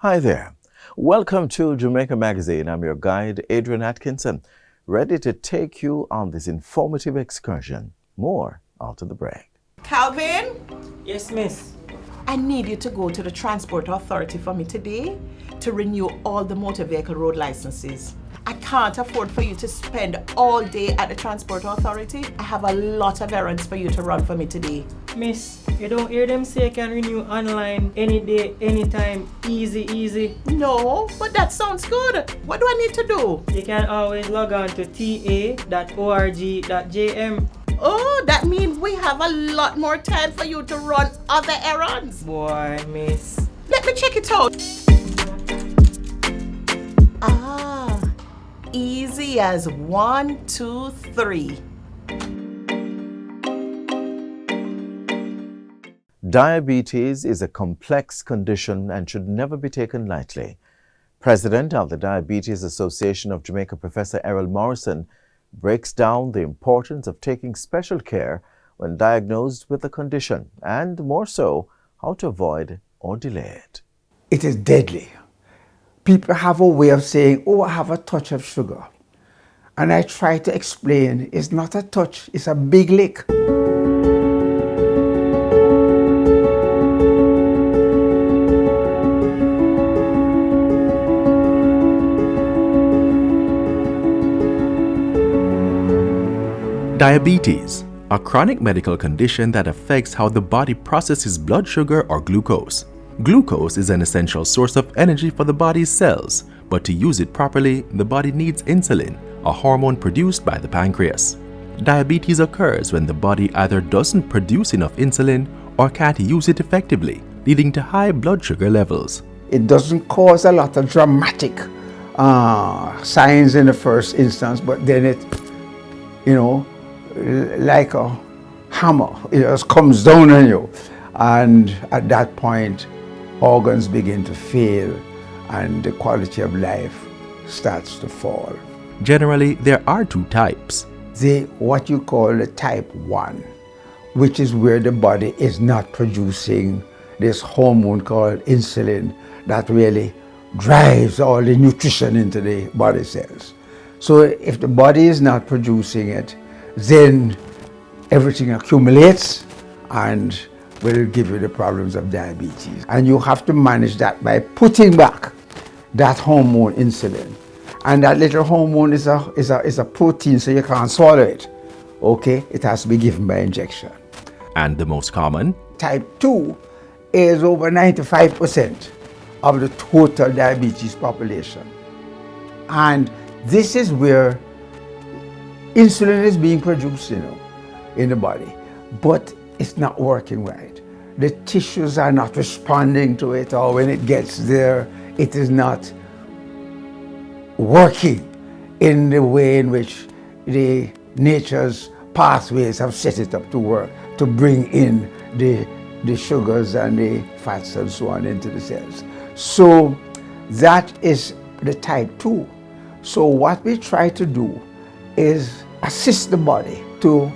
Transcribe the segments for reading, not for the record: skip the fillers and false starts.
Hi there. Welcome to Jamaica Magazine. I'm your guide, Adrian Atkinson, ready to take you on this informative excursion. More after the break. Calvin, Yes, miss. I need you to go to the Transport Authority for me today to renew all the motor vehicle road licenses. I can't afford for you to spend all day at the Transport Authority. I have a lot of errands for you to run for me today. Miss, you don't hear them say you can renew online any day, anytime, easy. No, but that sounds good. What do I need to do? You can always log on to ta.org.jm. Oh, that means we have a lot more time for you to run other errands. Boy, miss. Let me check it out. Easy as 1, 2, 3. Diabetes is a complex condition and should never be taken lightly. President of the Diabetes Association of Jamaica, Professor Errol Morrison, breaks down the importance of taking special care when diagnosed with the condition, and more so, how to avoid or delay it. It is deadly. People have a way of saying, oh, I have a touch of sugar. And I try to explain, it's not a touch, it's a big lick. Diabetes, a chronic medical condition that affects how the body processes blood sugar or glucose. Glucose is an essential source of energy for the body's cells, but to use it properly, the body needs insulin, a hormone produced by the pancreas. Diabetes occurs when the body either doesn't produce enough insulin or can't use it effectively, leading to high blood sugar levels. It doesn't cause a lot of dramatic signs in the first instance, but then it, like a hammer, it just comes down on you. And at that point, organs begin to fail and the quality of life starts to fall. Generally, there are two types. What you call the type 1, which is where the body is not producing this hormone called insulin that really drives all the nutrition into the body cells. So if the body is not producing it, then everything accumulates and will give you the problems of diabetes. And you have to manage that by putting back that hormone insulin. And that little hormone is a protein, so you can't swallow it. Okay, it has to be given by injection. And the most common? Type 2 is over 95% of the total diabetes population. And this is where insulin is being produced, in the body, but it's not working right. The tissues are not responding to it, or when it gets there, it is not working in the way in which the nature's pathways have set it up to work, to bring in the sugars and the fats and so on into the cells. So that is the type 2. So what we try to do is assist the body to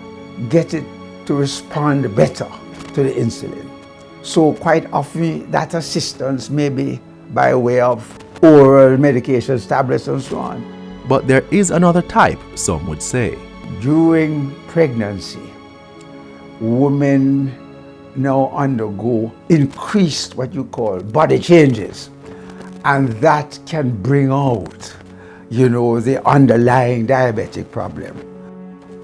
get it to respond better to the insulin. So quite often that assistance may be by way of oral medications, tablets and so on. But there is another type, some would say. During pregnancy, women now undergo increased what you call body changes, and that can bring out, the underlying diabetic problem.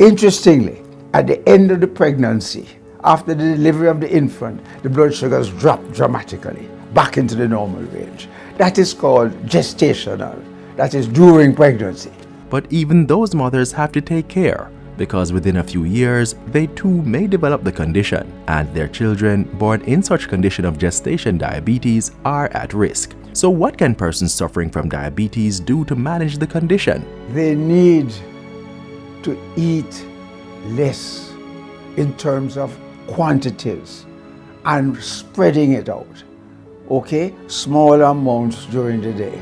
Interestingly, at the end of the pregnancy, after the delivery of the infant, the blood sugars drop dramatically back into the normal range. That is called gestational. That is during pregnancy. But even those mothers have to take care, because within a few years, they too may develop the condition, and their children born in such condition of gestation diabetes are at risk. So what can persons suffering from diabetes do to manage the condition? They need to eat less in terms of quantities and spreading it out. Okay? Small amounts during the day.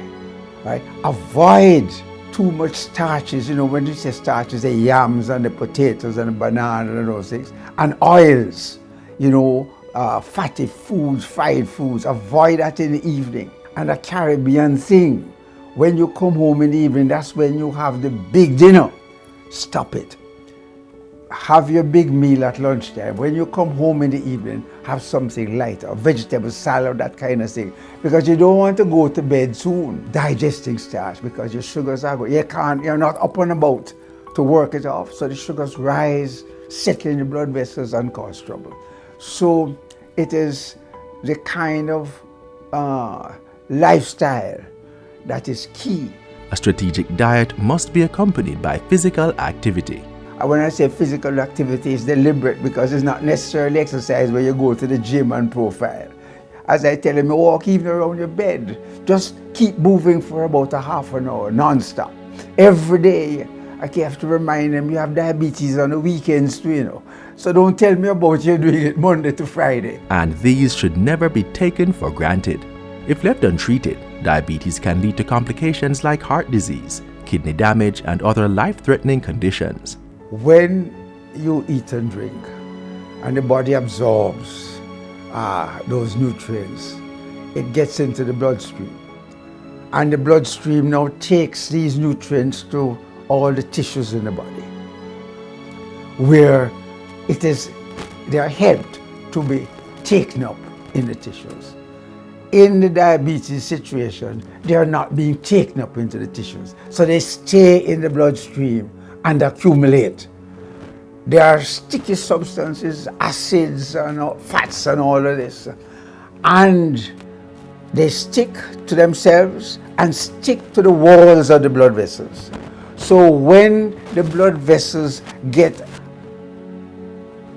Right? Avoid too much starches. When you say starches, the yams and the potatoes and the banana and those things. And oils, fatty foods, fried foods. Avoid that in the evening. and a Caribbean thing. When you come home in the evening, that's when you have the big dinner. Stop it. Have your big meal at lunchtime. When you come home in the evening, have something light, a vegetable salad, that kind of thing. Because you don't want to go to bed soon, digesting starch, because your sugars are going. You're not up and about to work it off, so the sugars rise, settle in the blood vessels and cause trouble. So it is the kind of lifestyle that is key. A strategic diet must be accompanied by physical activity. When I say physical activity, it's deliberate because it's not necessarily exercise where you go to the gym and profile. As I tell them, you walk even around your bed. Just keep moving for about a half an hour, non-stop. Every day, I have to remind them you have diabetes on the weekends too, you know. So don't tell me about you doing it Monday to Friday. And these should never be taken for granted. If left untreated, diabetes can lead to complications like heart disease, kidney damage, and other life-threatening conditions. When you eat and drink and the body absorbs those nutrients, it gets into the bloodstream. And the bloodstream now takes these nutrients to all the tissues in the body, where they are helped to be taken up in the tissues. In the diabetes situation, they are not being taken up into the tissues. So they stay in the bloodstream and accumulate. There are sticky substances, acids and fats and all of this. And they stick to themselves and stick to the walls of the blood vessels. So when the blood vessels get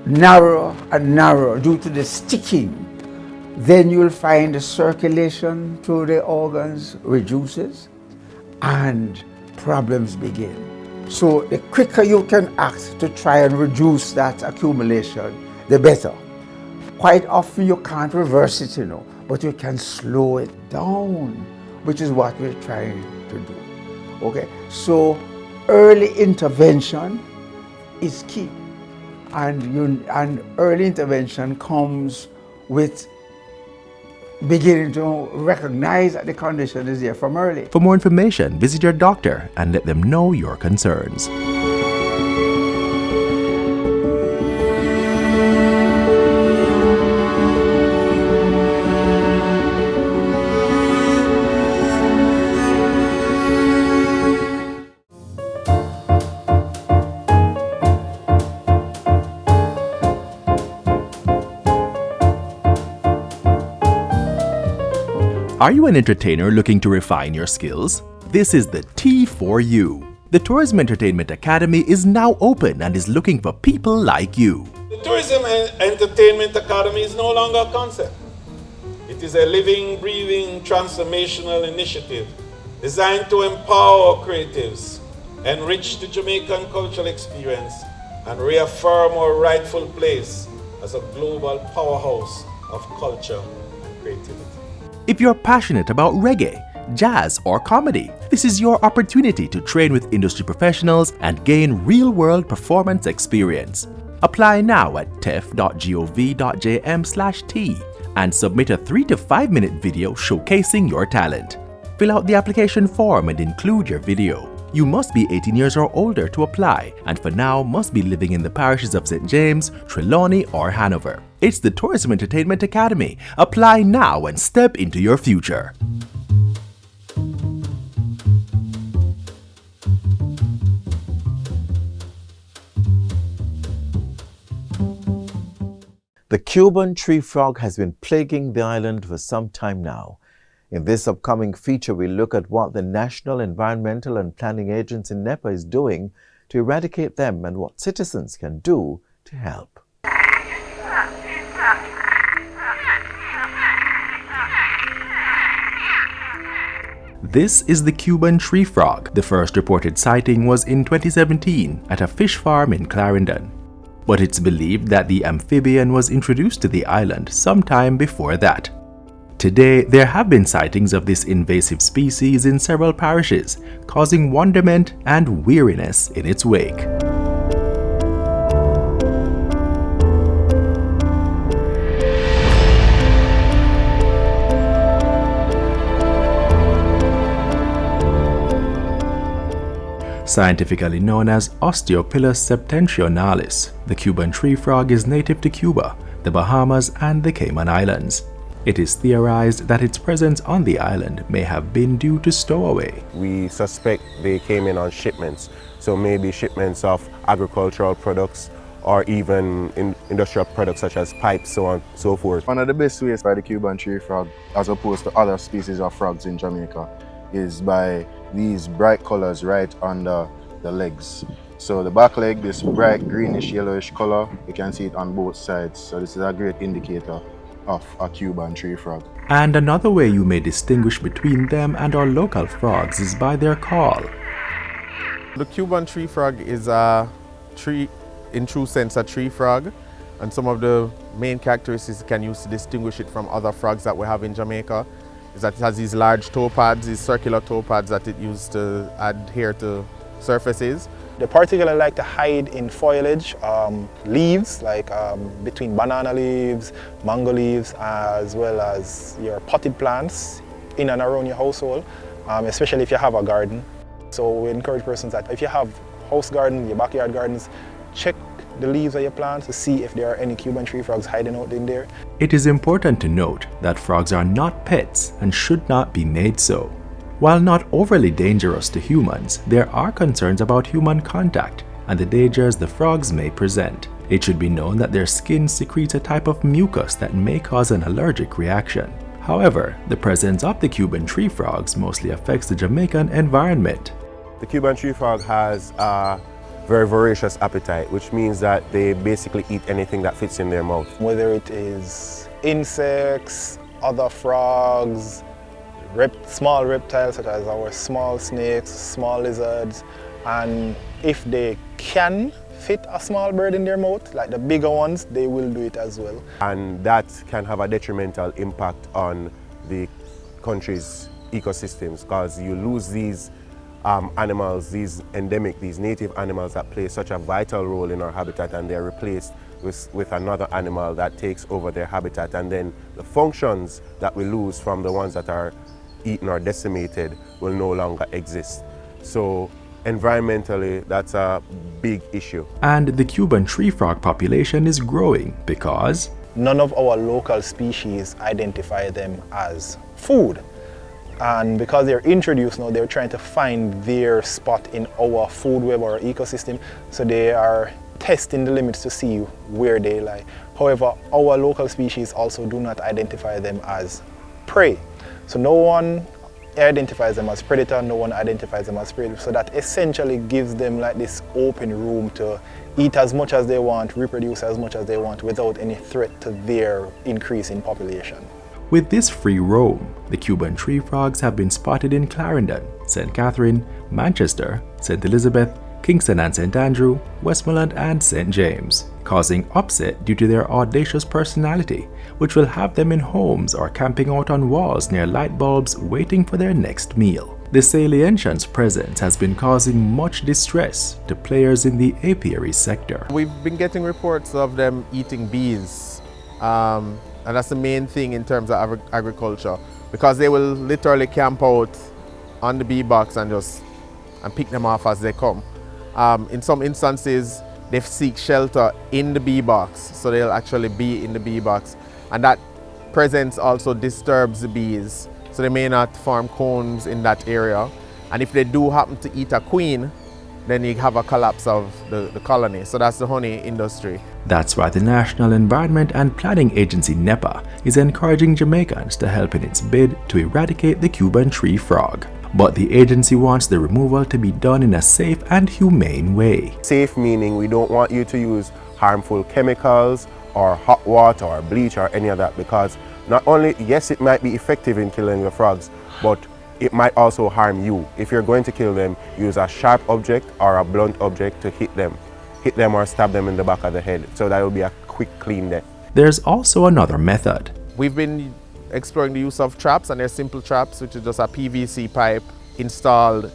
narrower and narrower due to the sticking, then you'll find the circulation through the organs reduces and problems begin. So the quicker you can act to try and reduce that accumulation, the better. Quite often you can't reverse it, you know, but you can slow it down, which is what we're trying to do. Okay, so early intervention is key, and early intervention comes with beginning to recognize that the condition is there from early. For more information, visit your doctor and let them know your concerns. Are you an entertainer looking to refine your skills? This is the T for you. The Tourism Entertainment Academy is now open and is looking for people like you. The Tourism Entertainment Academy is no longer a concept. It is a living, breathing, transformational initiative designed to empower creatives, enrich the Jamaican cultural experience, and reaffirm our rightful place as a global powerhouse of culture and creativity. If you're passionate about reggae, jazz, or comedy, this is your opportunity to train with industry professionals and gain real-world performance experience. Apply now at tef.gov.jm/T and submit a 3 to 5 minute video showcasing your talent. Fill out the application form and include your video. You must be 18 years or older to apply, and for now must be living in the parishes of St. James, Trelawney, or Hanover. It's the Tourism Entertainment Academy. Apply now and step into your future. The Cuban tree frog has been plaguing the island for some time now. In this upcoming feature, we look at what the National Environmental and Planning Agency NEPA is doing to eradicate them and what citizens can do to help. This is the Cuban tree frog. The first reported sighting was in 2017 at a fish farm in Clarendon. But it's believed that the amphibian was introduced to the island sometime before that. Today, there have been sightings of this invasive species in several parishes, causing wonderment and weariness in its wake. Scientifically known as Osteopilus septentrionalis, the Cuban tree frog is native to Cuba, the Bahamas, and the Cayman Islands. It is theorized that its presence on the island may have been due to stowaway. We suspect they came in on shipments, so maybe shipments of agricultural products or even industrial products such as pipes, so on and so forth. One of the best ways by the Cuban tree frog, as opposed to other species of frogs in Jamaica, is by these bright colors right under the legs. So the back leg, this bright greenish yellowish color, you can see it on both sides. So this is a great indicator of a Cuban tree frog. And another way you may distinguish between them and our local frogs is by their call. The Cuban tree frog is a tree, in true sense, a tree frog, and some of the main characteristics you can use to distinguish it from other frogs that we have in Jamaica is that it has these large toe pads, these circular toe pads that it uses to adhere to surfaces. They particularly like to hide in foliage, leaves, like between banana leaves, mango leaves, as well as your potted plants in and around your household, especially if you have a garden. So we encourage persons that if you have house garden, your backyard gardens, check the leaves of your plants to see if there are any Cuban tree frogs hiding out in there. It is important to note that frogs are not pets and should not be made so. While not overly dangerous to humans, there are concerns about human contact and the dangers the frogs may present. It should be known that their skin secretes a type of mucus that may cause an allergic reaction. However, the presence of the Cuban tree frogs mostly affects the Jamaican environment. The Cuban tree frog has a very voracious appetite, which means that they basically eat anything that fits in their mouth. Whether it is insects, other frogs, small reptiles such as our small snakes, small lizards, and if they can fit a small bird in their mouth, like the bigger ones, they will do it as well. And that can have a detrimental impact on the country's ecosystems, because you lose these animals, these endemic, these native animals that play such a vital role in our habitat, and they're replaced with another animal that takes over their habitat, and then the functions that we lose from the ones that are eaten or decimated will no longer exist. So environmentally, that's a big issue. And the Cuban tree frog population is growing because none of our local species identify them as food. And because they're introduced now, they're trying to find their spot in our food web or ecosystem. So they are testing the limits to see where they lie. However, our local species also do not identify them as prey. So no one identifies them as predator, no one identifies them as prey. So that essentially gives them like this open room to eat as much as they want, reproduce as much as they want without any threat to their increase in population. with this free roam, the Cuban tree frogs have been spotted in Clarendon, St. Catherine, Manchester, St. Elizabeth, Kingston and St. Andrew, Westmoreland and St. James, causing upset due to their audacious personality, which will have them in homes or camping out on walls near light bulbs waiting for their next meal. The Salientians' presence has been causing much distress to players in the apiary sector. We've been getting reports of them eating bees, and that's the main thing in terms of agriculture, because they will literally camp out on the bee box and pick them off as they come. In some instances, they seek shelter in the bee box, so they'll actually be in the bee box, and that presence also disturbs the bees, so they may not form combs in that area. And if they do happen to eat a queen, then you have a collapse of the colony. So that's the honey industry. That's why the National Environment and Planning Agency NEPA is encouraging Jamaicans to help in its bid to eradicate the Cuban tree frog. But the agency wants the removal to be done in a safe and humane way. Safe meaning we don't want you to use harmful chemicals or hot water or bleach or any of that, because not only, yes, it might be effective in killing the frogs, but it might also harm you. If you're going to kill them, use a sharp object or a blunt object to hit them or stab them in the back of the head. So that will be a quick, clean death. There's also another method. We've been exploring the use of traps, and they're simple traps, which is just a PVC pipe installed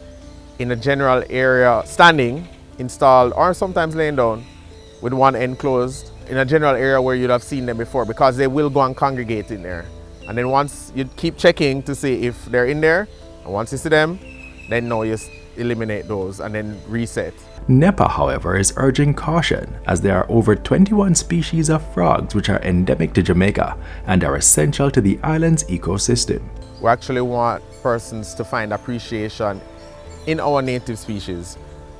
in a general area, standing, installed, or sometimes laying down with one end closed in a general area where you'd have seen them before, because they will go and congregate in there. And then once you keep checking to see if they're in there, and once you see them, then now you eliminate those and then reset. NEPA, however, is urging caution as there are over 21 species of frogs which are endemic to Jamaica and are essential to the island's ecosystem. We actually want persons to find appreciation in our native species.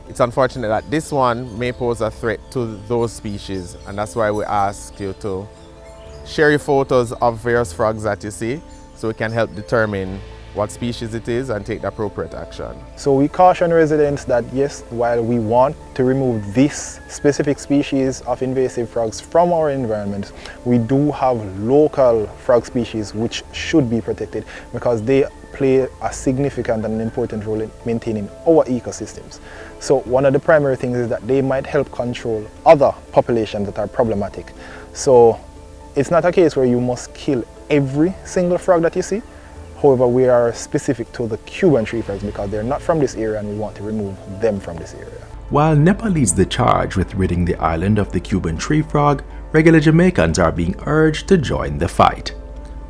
It's unfortunate that this one may pose a threat to those species, and that's why we ask you to share your photos of various frogs that you see so we can help determine what species it is and take the appropriate action. So we caution residents that yes, while we want to remove this specific species of invasive frogs from our environment, we do have local frog species which should be protected because they play a significant and important role in maintaining our ecosystems. So one of the primary things is that they might help control other populations that are problematic. So it's not a case where you must kill every single frog that you see. However, we are specific to the Cuban tree frogs because they're not from this area and we want to remove them from this area. While NEPA leads the charge with ridding the island of the Cuban tree frog, regular Jamaicans are being urged to join the fight.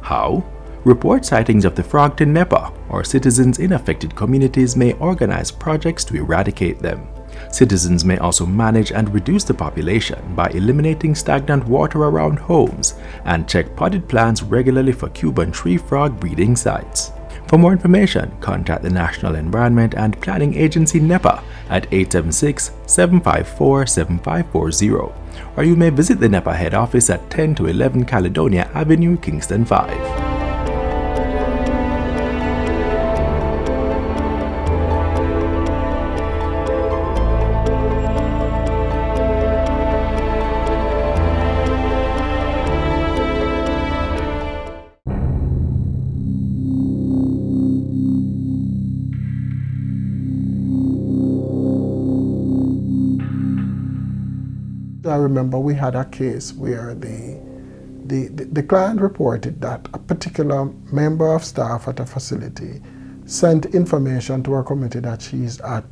How? Report sightings of the frog to NEPA, or citizens in affected communities may organize projects to eradicate them. Citizens may also manage and reduce the population by eliminating stagnant water around homes and check potted plants regularly for Cuban tree frog breeding sites. For more information, contact the National Environment and Planning Agency NEPA at 876-754-7540, or you may visit the NEPA head office at 10 to 11 Caledonia Avenue, Kingston 5. I remember we had a case where the client reported that a particular member of staff at a facility sent information to her community that she's at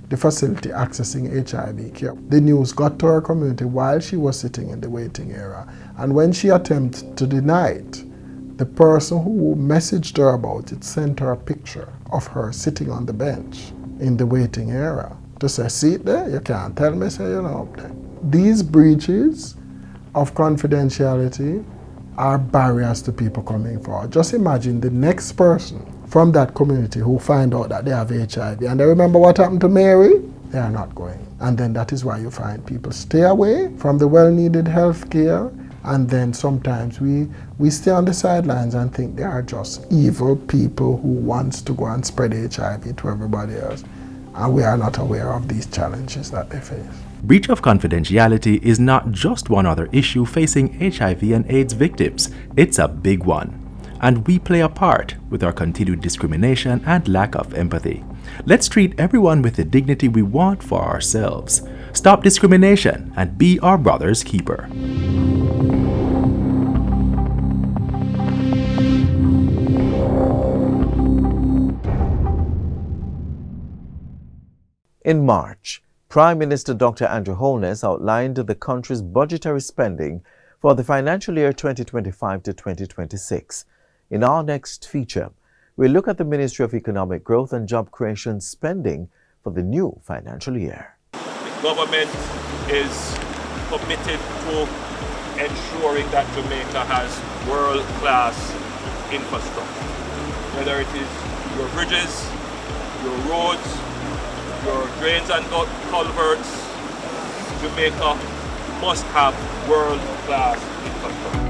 the facility accessing HIV care. The news got to her community while she was sitting in the waiting area, and when she attempted to deny it, the person who messaged her about it sent her a picture of her sitting on the bench in the waiting area to say, see it there, you can't tell me, say you're not up there. These breaches of confidentiality are barriers to people coming forward. Just imagine the next person from that community who find out that they have HIV and they remember what happened to Mary, they are not going. And then that is why you find people stay away from the well-needed health care, and then sometimes we stay on the sidelines and think they are just evil people who wants to go and spread HIV to everybody else. And we are not aware of these challenges that they face. Breach of confidentiality is not just one other issue facing HIV and AIDS victims, it's a big one. And we play a part with our continued discrimination and lack of empathy. Let's treat everyone with the dignity we want for ourselves. Stop discrimination and be our brother's keeper. In March, Prime Minister Dr. Andrew Holness outlined the country's budgetary spending for the financial year 2025 to 2026. In our next feature, we look at the Ministry of Economic Growth and Job Creation spending for the new financial year. The government is committed to ensuring that Jamaica has world-class infrastructure, whether it is your bridges, your roads, your drains and culverts. Jamaica must have world-class infrastructure.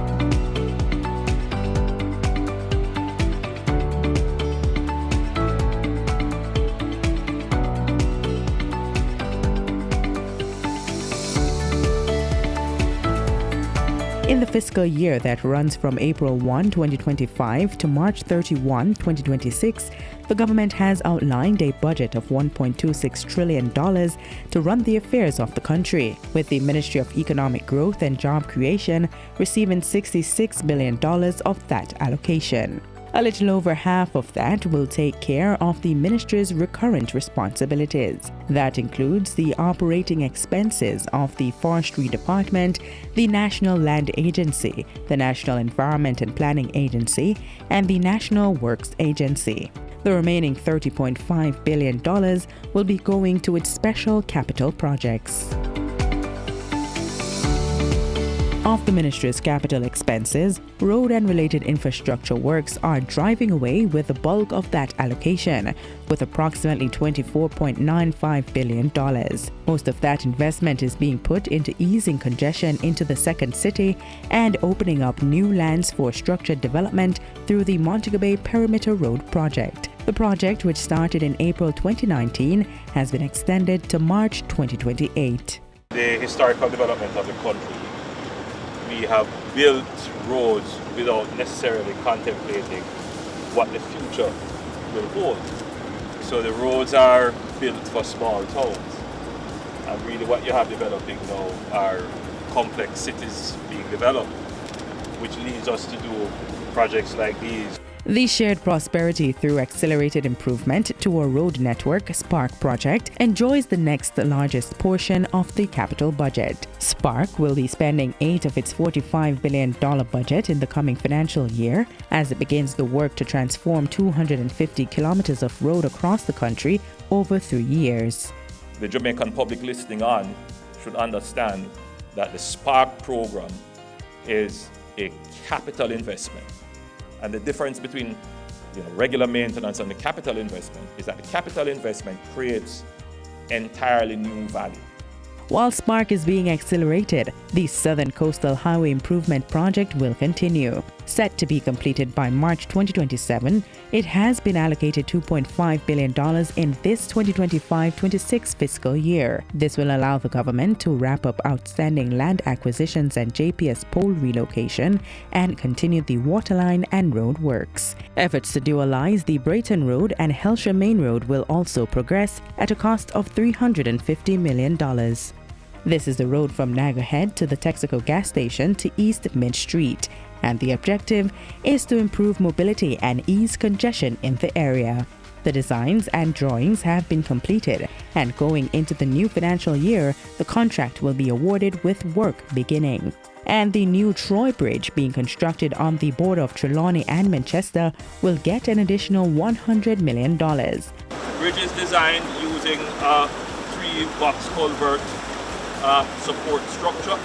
In the fiscal year that runs from April 1, 2025 to March 31, 2026, the government has outlined a budget of $1.26 trillion to run the affairs of the country, with the Ministry of Economic Growth and Job Creation receiving $66 billion of that allocation. A little over half of that will take care of the ministry's recurrent responsibilities. That includes the operating expenses of the Forestry Department, the National Land Agency, the National Environment and Planning Agency, and the National Works Agency. The remaining $30.5 billion will be going to its special capital projects. Of the ministry's capital expenses, road and related infrastructure works are driving away with the bulk of that allocation, with approximately $24.95 billion. Most of that investment is being put into easing congestion into the second city and opening up new lands for structured development through the Montego Bay Perimeter Road project. The project, which started in April 2019, has been extended to March 2028. The historical development of the country, we have built roads without necessarily contemplating what the future will hold. So the roads are built for small towns. And really what you have developing now are complex cities being developed, which leads us to do projects like these. The Shared Prosperity through Accelerated Improvement to a Road Network SPARK project enjoys the next largest portion of the capital budget. SPARK will be spending $8 of its $45 billion budget in the coming financial year as it begins the work to transform 250 kilometers of road across the country over 3 years. The Jamaican public listening on should understand that the SPARK program is a capital investment. And the difference between regular maintenance and the capital investment is that the capital investment creates entirely new value. While SPARK is being accelerated, the Southern Coastal Highway Improvement Project will continue. Set to be completed by March 2027, it has been allocated $2.5 billion in this 2025-26 fiscal year. This will allow the government to wrap up outstanding land acquisitions and JPS pole relocation and continue the waterline and road works. Efforts to dualize the Brayton Road and Helsher Main Road will also progress at a cost of $350 million. This is the road from Niagara Head to the Texaco gas station to East Mid Street, and the objective is to improve mobility and ease congestion in the area. The designs and drawings have been completed, and going into the new financial year, the contract will be awarded with work beginning. And the new Troy Bridge being constructed on the border of Trelawney and Manchester will get an additional $100 million. The bridge is designed using a 3-box culvert support structure.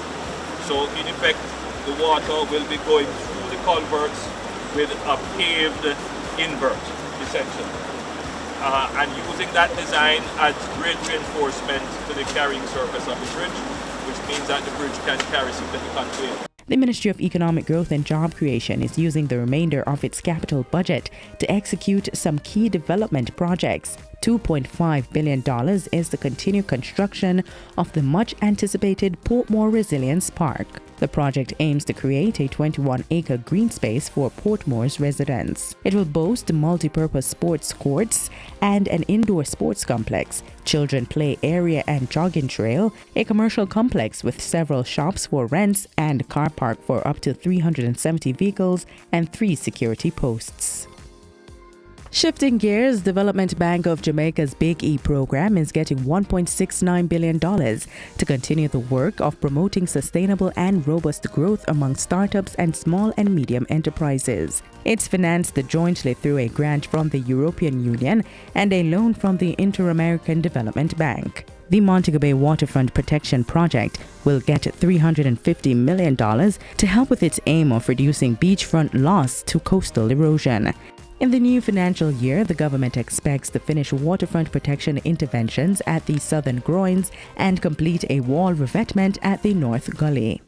So in effect, the water will be going through the culverts with a paved invert, essentially. And using that design adds great reinforcement to the carrying surface of the bridge, which means that the bridge can carry significant weight. The Ministry of Economic Growth and Job Creation is using the remainder of its capital budget to execute some key development projects. $2.5 billion is the continued construction of the much-anticipated Portmore Resilience Park. The project aims to create a 21-acre green space for Portmore's residents. It will boast multi-purpose sports courts and an indoor sports complex, children play area and jogging trail, a commercial complex with several shops for rents and car park for up to 370 vehicles and 3 security posts. Shifting gears, Development Bank of Jamaica's Big E program is getting $1.69 billion to continue the work of promoting sustainable and robust growth among startups and small and medium enterprises. It's financed jointly through a grant from the European Union and a loan from the Inter-American Development Bank. The Montego Bay Waterfront Protection Project will get $350 million to help with its aim of reducing beachfront loss to coastal erosion. In the new financial year, the government expects to finish waterfront protection interventions at the southern groins and complete a wall revetment at the North Gully.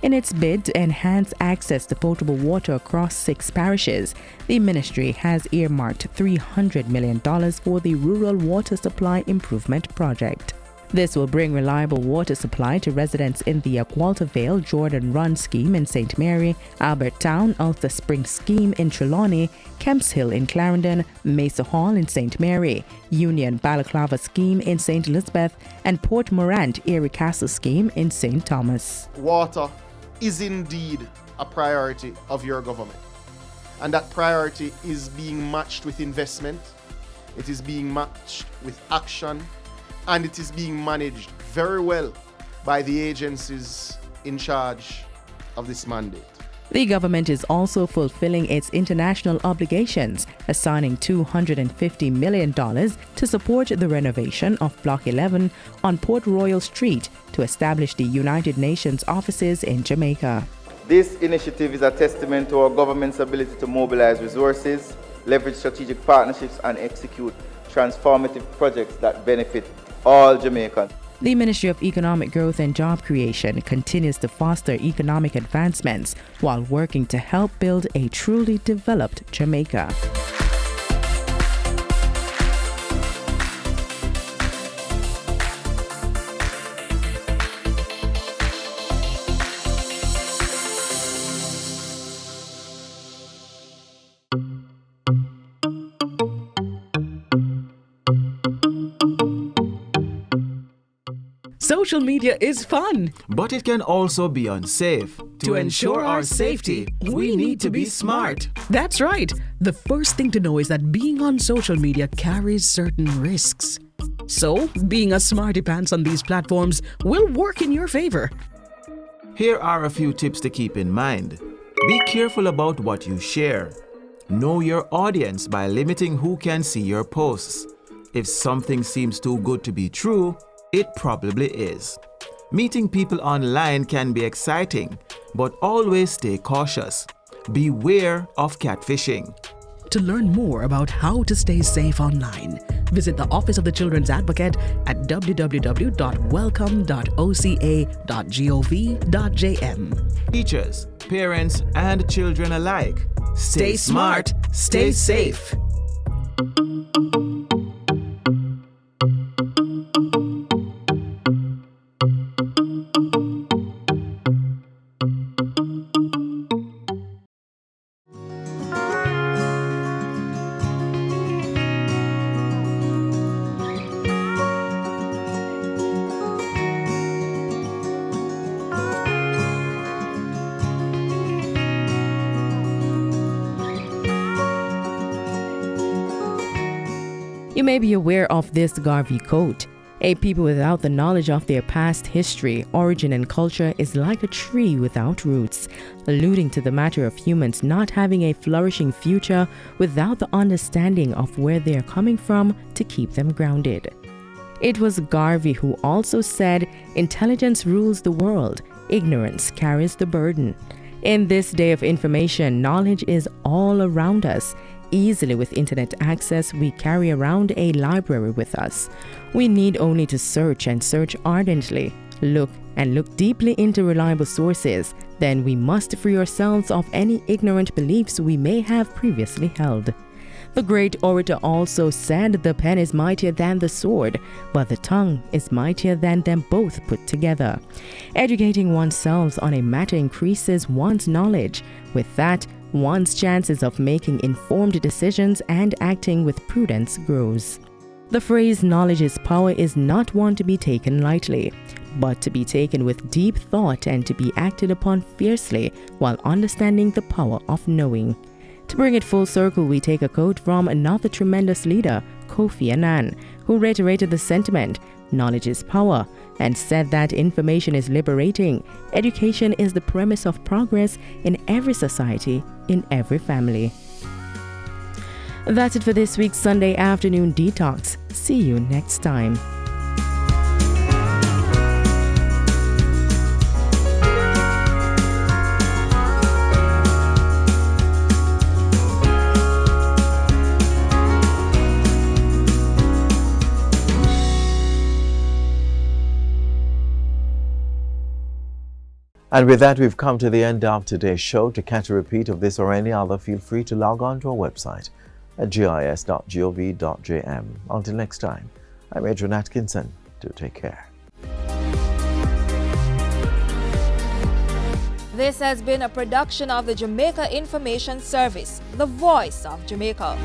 In its bid to enhance access to potable water across 6 parishes, the ministry has earmarked $300 million for the Rural Water Supply Improvement Project. This will bring reliable water supply to residents in the Aqualta Vale Jordan Run scheme in St. Mary, Albert Town Ulster Springs scheme in Trelawney, Kemps Hill in Clarendon, Mesa Hall in St. Mary, Union Balaclava scheme in St. Elizabeth, and Port Morant Erie Castle scheme in St. Thomas. Water is indeed a priority of your government. And that priority is being matched with investment, it is being matched with action, and it is being managed very well by the agencies in charge of this mandate. The government is also fulfilling its international obligations, assigning $250 million to support the renovation of Block 11 on Port Royal Street to establish the United Nations offices in Jamaica. This initiative is a testament to our government's ability to mobilize resources, leverage strategic partnerships, and execute transformative projects that benefit all Jamaicans. The Ministry of Economic Growth and Job Creation continues to foster economic advancements while working to help build a truly developed Jamaica. Social media is fun, but it can also be unsafe. To ensure our safety, we need to be smart. That's right. The first thing to know is that being on social media carries certain risks. So, being a smarty pants on these platforms will work in your favor. Here are a few tips to keep in mind. Be careful about what you share. Know your audience by limiting who can see your posts. If something seems too good to be true, it probably is. Meeting people online can be exciting, but always stay cautious. Beware of catfishing. To learn more about how to stay safe online, visit the Office of the Children's Advocate at www.welcome.oca.gov.jm. Teachers, parents, and children alike, stay smart, stay safe. You may be aware of this Garvey quote. A people without the knowledge of their past history, origin, and culture is like a tree without roots, alluding to the matter of humans not having a flourishing future without the understanding of where they are coming from to keep them grounded. It was Garvey who also said, "Intelligence rules the world, ignorance carries the burden." In this day of information, knowledge is all around us. Easily with internet access, we carry around a library with us. We need only to search and search ardently. Look deeply into reliable sources. Then we must free ourselves of any ignorant beliefs we may have previously held. The great orator also said, "The pen is mightier than the sword, but the tongue is mightier than them both put together." Educating oneself on a matter increases one's knowledge. With that, one's chances of making informed decisions and acting with prudence grows. The phrase "knowledge is power" is not one to be taken lightly, but to be taken with deep thought and to be acted upon fiercely while understanding the power of knowing. To bring it full circle, we take a quote from another tremendous leader, Kofi Annan, who reiterated the sentiment, "Knowledge is power," and said that information is liberating. Education is the premise of progress in every society, in every family. That's it for this week's Sunday Afternoon Detox. See you next time. And with that, we've come to the end of today's show. To catch a repeat of this or any other, feel free to log on to our website at gis.gov.jm. Until next time, I'm Adrian Atkinson. Do take care. This has been a production of the Jamaica Information Service, the voice of Jamaica.